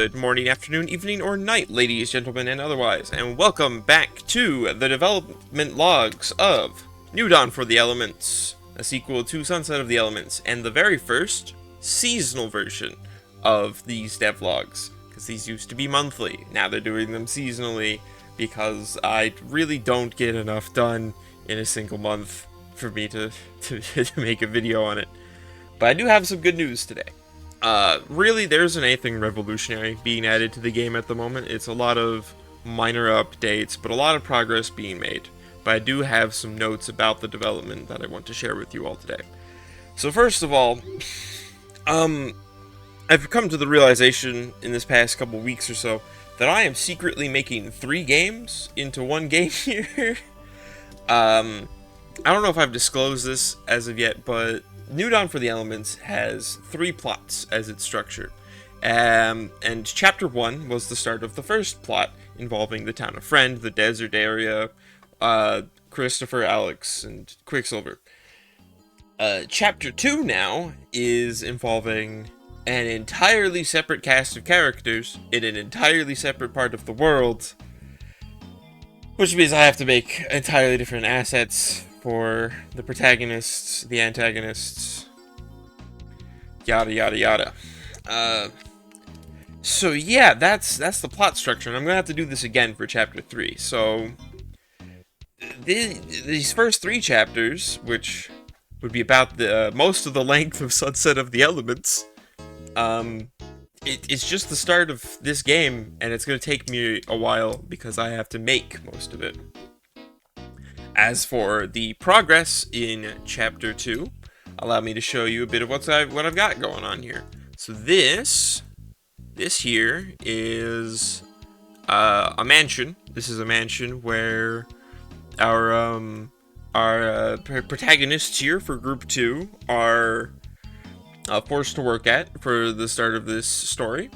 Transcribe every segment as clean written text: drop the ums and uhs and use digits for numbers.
Good morning, afternoon, evening, or night, ladies, gentlemen, and otherwise, and welcome back to the development logs of New Dawn for the Elements, a sequel to Sunset of the Elements, and the very first seasonal version of these devlogs, because these used to be monthly. Now they're doing them seasonally, because I really don't get enough done in a single month for me to make a video on it. But I do have some good news today. Really, there isn't anything revolutionary being added to the game at the moment. It's a lot of minor updates, but a lot of progress being made. But I do have some notes about the development that I want to share with you all today. So first of all, I've come to the realization in this past couple weeks or so that I am secretly making 3 games into one game here. I don't know if I've disclosed this as of yet, but New Dawn for the Elements has 3 plots as its structure. And Chapter 1 was the start of the first plot, involving the town of Friend, the desert area, Christopher, Alex, and Quicksilver. Chapter 2 now is involving an entirely separate cast of characters in an entirely separate part of the world, which means I have to make entirely different assets for the protagonists, the antagonists, yada yada yada. So yeah, that's the plot structure, and I'm gonna have to do this again for Chapter 3. So these first 3 chapters, which would be about the most of the length of Sunset of the Elements, it's just the start of this game, and it's gonna take me a while because I have to make most of it. As for the progress in Chapter 2, allow me to show you a bit of what I've got going on here. So this here is a mansion. This is a mansion where our protagonists here for Group 2 are forced to work at for the start of this story,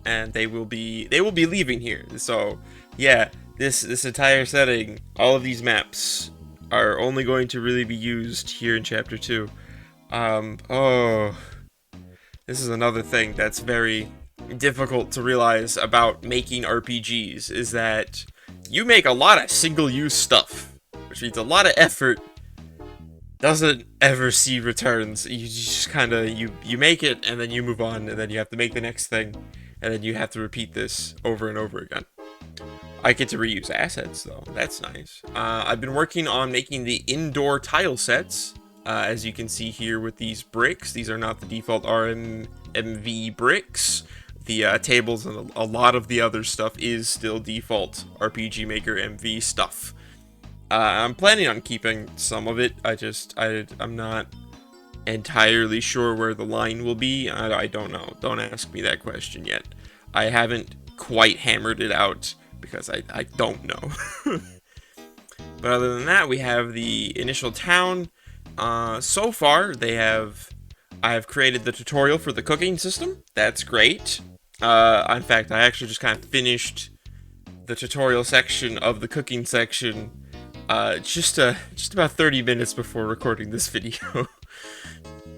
and they will be leaving here. So yeah. This entire setting, all of these maps, are only going to really be used here in Chapter 2. This is another thing that's very difficult to realize about making RPGs, is that you make a lot of single-use stuff, which means a lot of effort doesn't ever see returns. You just kinda, you make it, and then you move on, and then you have to make the next thing, and then you have to repeat this over and over again. I get to reuse assets, though. That's nice. I've been working on making the indoor tile sets, as you can see here with these bricks. These are not the default RMMV bricks. The tables and a lot of the other stuff is still default RPG Maker MV stuff. I'm planning on keeping some of it. I'm not entirely sure where the line will be. I don't know. Don't ask me that question yet. I haven't quite hammered it out, because I don't know. But other than that, we have the initial town. So far, I have created the tutorial for the cooking system. That's great. In fact, I actually just kind of finished the tutorial section of the cooking section just about 30 minutes before recording this video.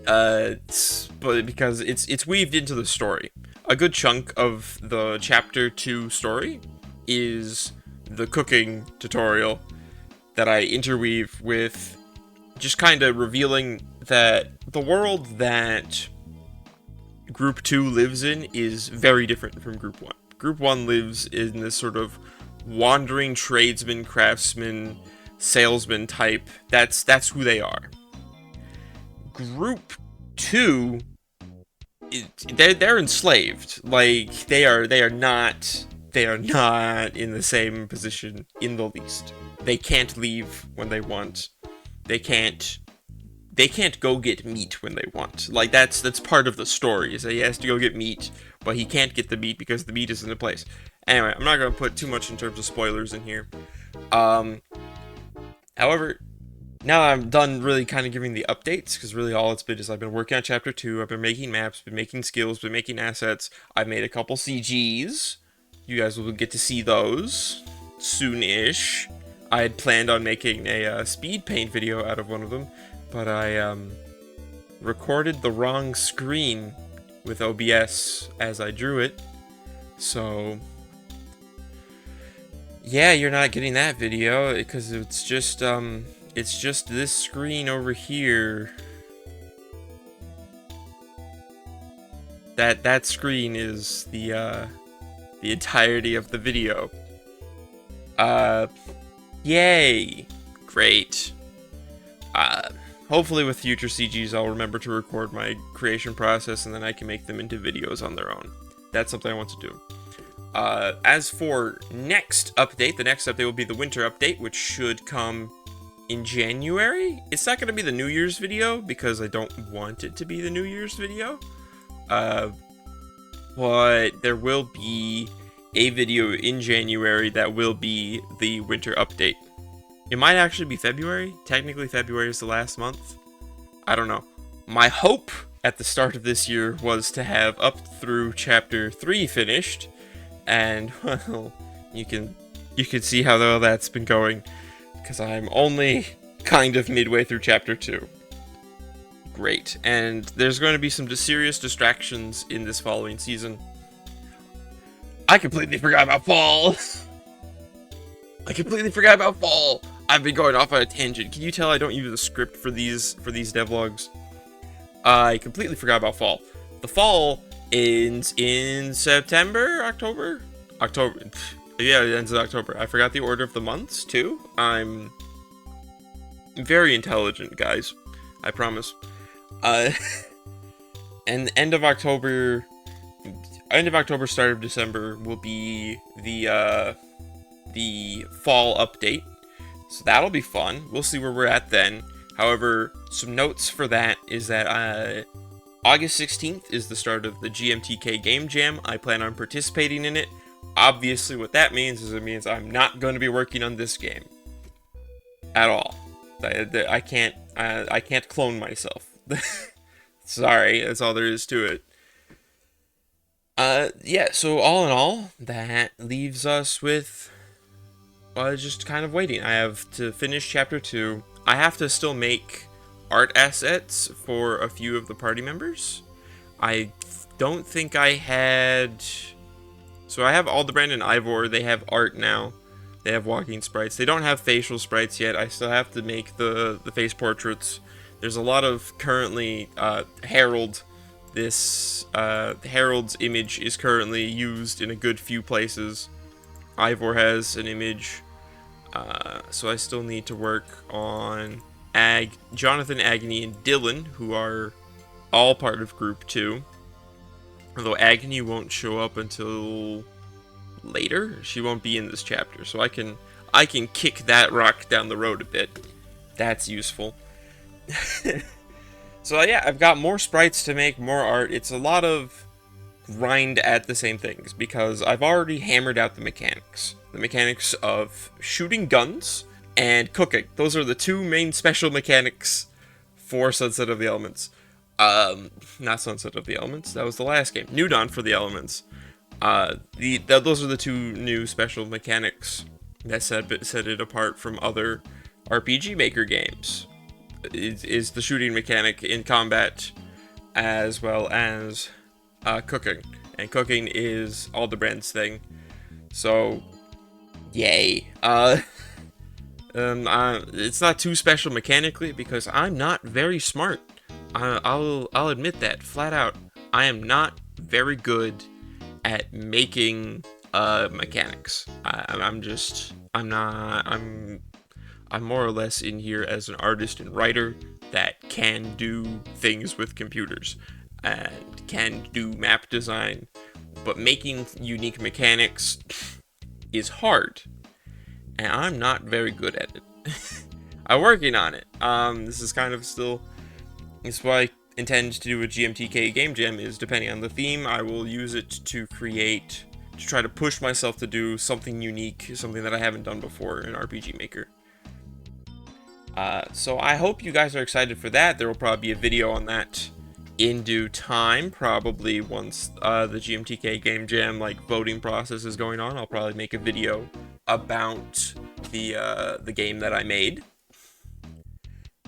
But because it's weaved into the story. A good chunk of the Chapter 2 story is the cooking tutorial that I interweave with just kind of revealing that the world that Group 2 lives in is very different from Group 1. Group 1 lives in this sort of wandering tradesman, craftsman, salesman type. That's who they are. Group 2, they're enslaved. Like, they are not in the same position in the least. They can't leave when they want. They can't go get meat when they want. Like, that's part of the story, is that he has to go get meat, but he can't get the meat because the meat isn't in place. Anyway, I'm not going to put too much in terms of spoilers in here. However, now that I'm done really kind of giving the updates, because really all it's been is I've been working on Chapter 2, I've been making maps, been making skills, been making assets, I've made a couple CGs. You guys will get to see those soon-ish. I had planned on making a speed paint video out of one of them, but I recorded the wrong screen with OBS as I drew it. So yeah, you're not getting that video because it's just this screen over here. That screen is the entirety of the video. Yay! Great. Hopefully with future CGs I'll remember to record my creation process and then I can make them into videos on their own. That's something I want to do. As for next update, the next update will be the winter update, which should come in January. It's not going to be the New Year's video because I don't want it to be the New Year's video. But there will be a video in January that will be the winter update. It might actually be February. Technically, February is the last month. I don't know. My hope at the start of this year was to have up through Chapter 3 finished. And, well, you can see how well that's been going. Because I'm only kind of midway through Chapter 2. Great. And there's going to be some serious distractions in this following season. I completely forgot about fall! I've been going off on a tangent. Can you tell I don't use a script for these devlogs? I completely forgot about fall. The fall ends in September? October? October. Yeah, it ends in October. I forgot the order of the months, too. I'm very intelligent, guys. I promise. And end of October, start of December will be the fall update. So that'll be fun. We'll see where we're at then. However, some notes for that is that August 16th is the start of the GMTK Game Jam. I plan on participating in it. Obviously, what that means is it means I'm not going to be working on this game at all. I can't clone myself. Sorry, that's all there is to it. Yeah, so all in all, that leaves us with just kind of waiting. I have to finish Chapter 2. I have to still make art assets for a few of the party members. I don't think I had... So I have Aldebrand and Ivor. They have art now. They have walking sprites. They don't have facial sprites yet. I still have to make the face portraits. There's a lot of currently... Harold. Harold's image is currently used in a good few places. Ivor has an image. So I still need to work on Jonathan, Agony, and Dylan, who are all part of Group 2. Although Agony won't show up until later. She won't be in this chapter, so I can kick that rock down the road a bit. That's useful. So yeah, I've got more sprites to make, more art. It's a lot of grind at the same things, because I've already hammered out the mechanics. The mechanics of shooting guns and cooking. Those are the two main special mechanics for Sunset of the Elements. Not Sunset of the Elements, that was the last game. New Dawn for the Elements. Those are the two new special mechanics that set it apart from other RPG Maker games. Is the shooting mechanic in combat, as well as cooking. And cooking is Aldebrand's thing. So, yay. It's not too special mechanically because I'm not very smart. I'll admit that flat out. I am not very good at making mechanics. I'm more or less in here as an artist and writer that can do things with computers and can do map design, but making unique mechanics is hard, and I'm not very good at it. I'm working on it. This is kind of still... This is what I intend to do with GMTK Game Jam, is depending on the theme, I will use it to try to push myself to do something unique, something that I haven't done before in RPG Maker. So I hope you guys are excited for that. There will probably be a video on that in due time, probably once the GMTK Game Jam voting process is going on. I'll probably make a video about the game that I made.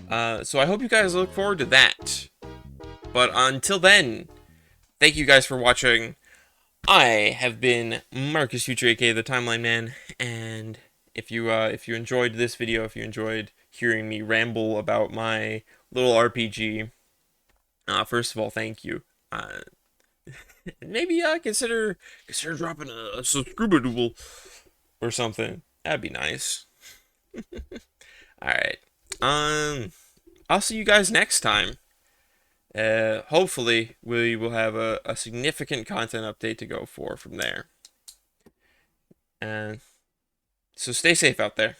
So I hope you guys look forward to that. But until then, thank you guys for watching. I have been Marcus Future, aka the Timeline Man, and if you enjoyed this video, if you enjoyed hearing me ramble about my little RPG, first of all, thank you. Maybe consider dropping a subscriber duel or something. That'd be nice. All right. I'll see you guys next time. Hopefully we will have a significant content update to go for from there. And so stay safe out there.